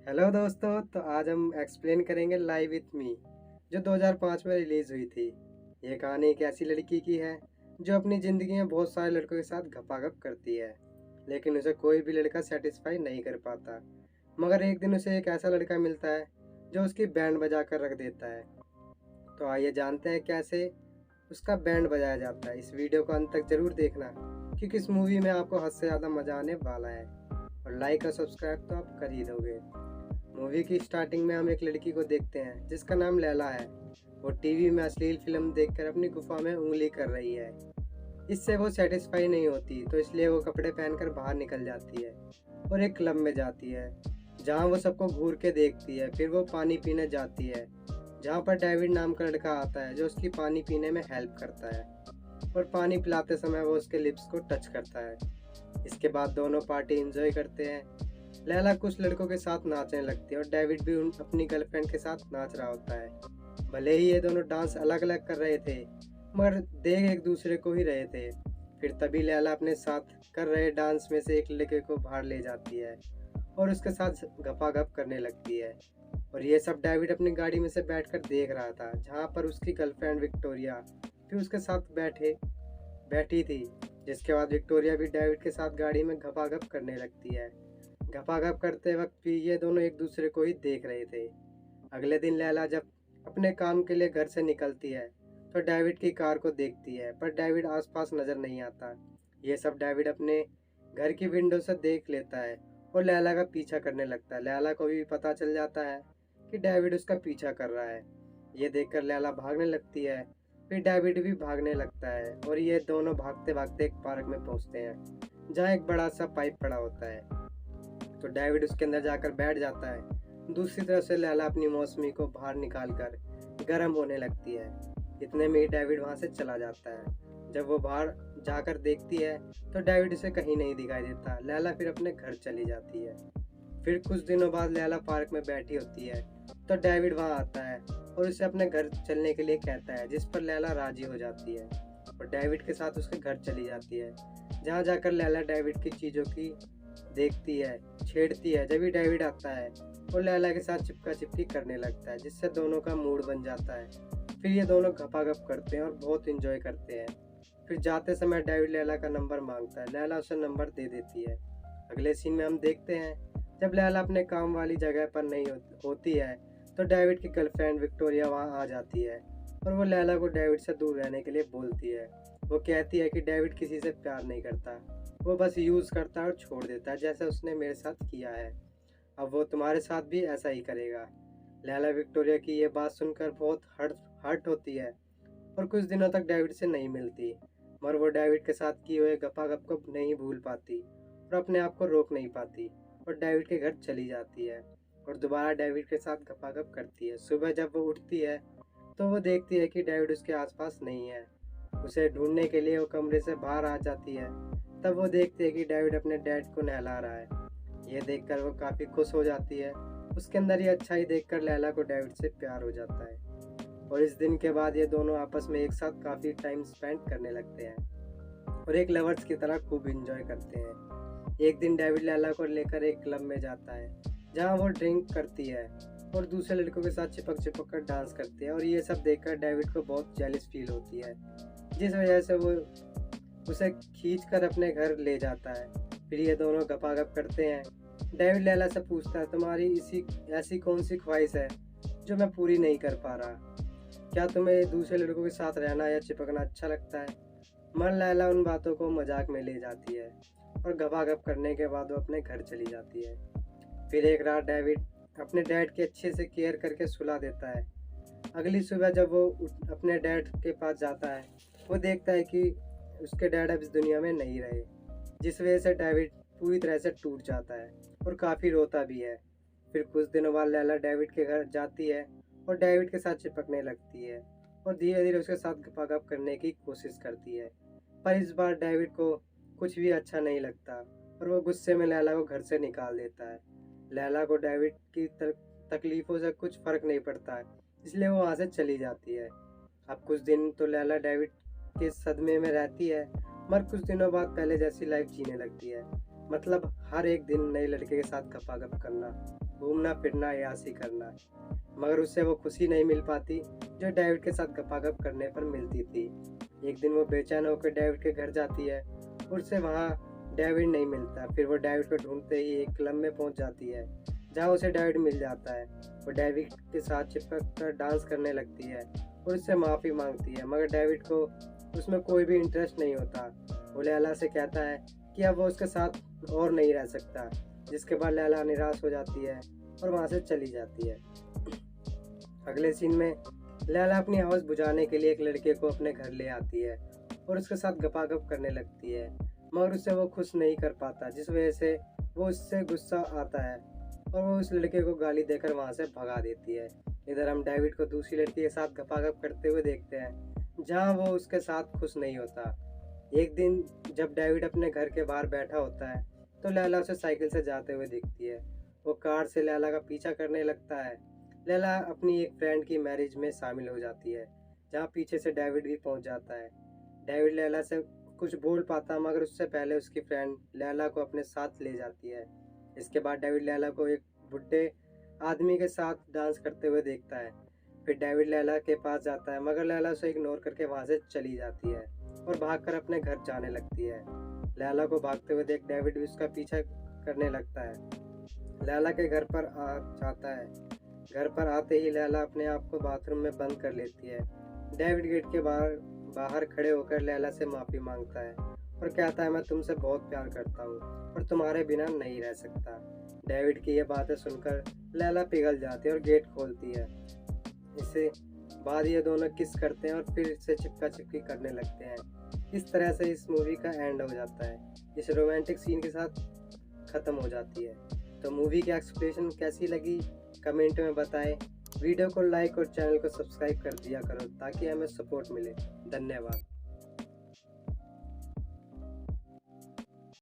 Hello दोस्तों, तो आज हम एक्सप्लेन करेंगे लाइव विथ मी, जो 2005 में रिलीज हुई थी। ये कहानी एक ऐसी लड़की की है जो अपनी ज़िंदगी में बहुत सारे लड़कों के साथ घपाघप करती है, लेकिन उसे कोई भी लड़का सेटिस्फाई नहीं कर पाता। मगर एक दिन उसे एक ऐसा लड़का मिलता है जो उसकी बैंड बजा कर रख देता है। तो आइए जानते हैं कैसे उसका बैंड बजाया जाता है। इस वीडियो को अंत तक जरूर देखना, क्योंकि इस मूवी में आपको हद से ज़्यादा मज़ा आने वाला है। और लाइक और सब्सक्राइब तो आप कर ही दोगे। मूवी की स्टार्टिंग में हम एक लड़की को देखते हैं जिसका नाम लैला है। वो टीवी में अश्लील फिल्म देखकर अपनी गुफा में उंगली कर रही है। इससे वो सेटिस्फाई नहीं होती, तो इसलिए वो कपड़े पहनकर बाहर निकल जाती है और एक क्लब में जाती है, जहाँ वो सबको घूर के देखती है। फिर वो पानी पीने जाती है, जहाँ पर डेविड नाम का लड़का आता है जो उसकी पानी पीने में हेल्प करता है, और पानी पिलाते समय वो उसके लिप्स को टच करता है। इसके बाद दोनों पार्टी एंजॉय करते हैं। लैला कुछ लड़कों के साथ नाचने लगती है और डेविड भी अपनी गर्लफ्रेंड के साथ नाच रहा होता है। भले ही ये दोनों डांस अलग अलग कर रहे थे, मगर देख एक दूसरे को ही रहे थे। फिर तभी लैला अपने साथ कर रहे डांस में से एक लड़के को बाहर ले जाती है और उसके साथ गपागप करने लगती है। और ये सब डेविड अपनी गाड़ी में से बैठकर देख रहा था, जहाँ पर उसकी गर्लफ्रेंड विक्टोरिया भी उसके साथ बैठी थी। जिसके बाद विक्टोरिया भी डेविड के साथ गाड़ी में गपागप करने लगती है। गपागप करते वक्त भी ये दोनों एक दूसरे को ही देख रहे थे। अगले दिन लैला जब अपने काम के लिए घर से निकलती है, तो डेविड की कार को देखती है, पर डेविड आसपास नजर नहीं आता। ये सब डेविड अपने घर की विंडो से देख लेता है और लैला का पीछा करने लगता है। लैला को भी पता चल जाता है कि डेविड उसका पीछा कर रहा है। ये देखकर लैला भागने लगती है। फिर डेविड भी भागने लगता है और ये दोनों भागते भागते एक पार्क में पहुंचते हैं, जहाँ एक बड़ा सा पाइप पड़ा होता है। तो डेविड उसके अंदर जाकर बैठ जाता है। दूसरी तरफ से लैला अपनी मौसमी को बाहर निकालकर गर्म होने लगती है। इतने में ही डेविड वहां से चला जाता है। जब वो बाहर जाकर देखती है, तो डेविड उसे कहीं नहीं दिखाई देता। लैला फिर अपने घर चली जाती है। फिर कुछ दिनों बाद लैला पार्क में बैठी होती है, तो डेविड वहां आता है और उसे अपने घर चलने के लिए कहता है, जिस पर लैला राजी हो जाती है और डेविड के साथ उसके घर चली जाती है। जहाँ जाकर लैला डेविड की चीज़ों की देखती है, छेड़ती है। जब भी डेविड आता है वो लैला के साथ चिपका चिपकी करने लगता है, जिससे दोनों का मूड बन जाता है। फिर ये दोनों गपागप करते हैं और बहुत इंजॉय करते हैं। फिर जाते समय डेविड लैला का नंबर मांगता है। लैला उसे नंबर दे देती है। अगले सीन में हम देखते हैं, जब लैला अपने काम वाली जगह पर नहीं होती है, तो डेविड की गर्लफ्रेंड विक्टोरिया वहाँ आ जाती है और वो लैला को डेविड से दूर रहने के लिए बोलती है। वो कहती है कि डेविड किसी से प्यार नहीं करता, वो बस यूज़ करता है और छोड़ देता है, जैसे उसने मेरे साथ किया है। अब वो तुम्हारे साथ भी ऐसा ही करेगा। लैला विक्टोरिया की ये बात सुनकर बहुत हर्ट होती है और कुछ दिनों तक डेविड से नहीं मिलती। मगर वो डेविड के साथ किए हुए गपागप को नहीं भूल पाती और अपने आप को रोक नहीं पाती, और डेविड के घर चली जाती है और दोबारा डेविड के साथ गपागप करती है। सुबह जब वो उठती है, तो वो देखती है कि डेविड उसके आसपास नहीं है। उसे ढूंढने के लिए वो कमरे से बाहर आ जाती है। तब वो देखती है कि डेविड अपने डैड को नहला रहा है। ये देखकर वो काफ़ी खुश हो जाती है। उसके अंदर ये अच्छाई देखकर लैला को डेविड से प्यार हो जाता है, और इस दिन के बाद ये दोनों आपस में एक साथ काफ़ी टाइम स्पेंड करने लगते हैं और एक लवर्स की तरह खूब इंजॉय करते हैं। एक दिन डेविड लैला को लेकर एक क्लब में जाता है, जहाँ वो ड्रिंक करती है और दूसरे लड़कों के साथ चिपक चिपक कर डांस करती है। और ये सब देखकर डेविड को बहुत जेलिस फील होती है, जिस वजह से वो उसे खींच कर अपने घर ले जाता है। फिर ये दोनों गपागप करते हैं। डेविड लैला से पूछता है, तुम्हारी इसी ऐसी कौन सी ख्वाहिश है जो मैं पूरी नहीं कर पा रहा? क्या तुम्हें दूसरे लड़कों के साथ रहना या चिपकना अच्छा लगता है? मगर लैला उन बातों को मजाक में ले जाती है और गपागप करने के बाद वो अपने घर चली जाती है। फिर एक रात डेविड अपने डैड की अच्छे से केयर करके सुला देता है। अगली सुबह जब वो अपने डैड के पास जाता है, वो देखता है कि उसके डैड अब इस दुनिया में नहीं रहे, जिस वजह से डेविड पूरी तरह से टूट जाता है और काफ़ी रोता भी है। फिर कुछ दिनों बाद लैला डेविड के घर जाती है और डेविड के साथ चिपकने लगती है और धीरे धीरे उसके साथ गपागप करने की कोशिश करती है। पर इस बार डेविड को कुछ भी अच्छा नहीं लगता और वो गुस्से में लैला को घर से निकाल देता है। लैला को डेविड की तकलीफ़ों से कुछ फ़र्क नहीं पड़ता है, इसलिए वो वहाँ से चली जाती है। अब कुछ दिन तो लैला डेविड के सदमे में रहती है, मगर कुछ दिनों बाद पहले जैसी लाइफ जीने लगती है। मतलब हर एक दिन नए लड़के के साथ गपागप करना, घूमना फिरना यासी करना, मगर उससे वो खुशी नहीं मिल पाती जो डेविड के साथ गपागप करने पर मिलती थी। एक दिन वो बेचैन होकर डेविड के घर जाती है, उससे वहाँ डेविड नहीं मिलता। फिर वो डेविड को ढूंढते ही एक क्लब में पहुँच जाती है, जहाँ उसे डेविड मिल जाता है। वो डेविड के साथ चिपक कर डांस करने लगती है और उससे माफ़ी मांगती है, मगर डेविड को उसमें कोई भी इंटरेस्ट नहीं होता। वो लैला से कहता है कि अब वो उसके साथ और नहीं रह सकता, जिसके बाद लैला निराश हो जाती है और वहाँ से चली जाती है। अगले सीन में लैला अपनी आवाज़ बुझाने के लिए एक लड़के को अपने घर ले आती है और उसके साथ गपागप करने लगती है, मगर उससे वो खुश नहीं कर पाता, जिस वजह से वो उससे गुस्सा आता है और वो उस लड़के को गाली देकर वहाँ से भगा देती है। इधर हम डेविड को दूसरी लड़की के साथ गपागप करते हुए देखते हैं, जहाँ वो उसके साथ खुश नहीं होता। एक दिन जब डेविड अपने घर के बाहर बैठा होता है तो लैला उसे साइकिल से जाते हुए दिखती है। वो कार से लैला का पीछा करने लगता है। लैला अपनी एक फ्रेंड की मैरिज में शामिल हो जाती है, जहाँ पीछे से डेविड भी पहुंच जाता है। डेविड लैला से कुछ बोल पाता, मगर उससे पहले उसकी फ्रेंड लैला को अपने साथ ले जाती है। इसके बाद डेविड लैला को एक बुढ़े आदमी के साथ डांस करते हुए देखता है। फिर डेविड लैला के पास जाता है, मगर लैला उसे इग्नोर करके वहाँ से चली जाती है और भागकर अपने घर जाने लगती है। लैला को भागते हुए देख डेविड भी उसका पीछा करने लगता है। लैला के घर पर आ जाता है। घर पर आते ही लैला अपने आप को बाथरूम में बंद कर लेती है। डेविड गेट के बाहर खड़े होकर लैला से माफ़ी मांगता है और कहता है, मैं तुमसे बहुत प्यार करता हूँ और तुम्हारे बिना नहीं रह सकता। डेविड की ये बातें सुनकर लैला पिघल जाती है और गेट खोलती है। इससे बाद ये दोनों किस करते हैं और फिर से चिपका चिपकी करने लगते हैं। इस तरह से इस मूवी का एंड हो जाता है, इस रोमांटिक सीन के साथ ख़त्म हो जाती है। तो मूवी की एक्सप्लेनेशन कैसी लगी कमेंट में बताएं। वीडियो को लाइक और चैनल को सब्सक्राइब कर दिया करो ताकि हमें सपोर्ट मिले। धन्यवाद।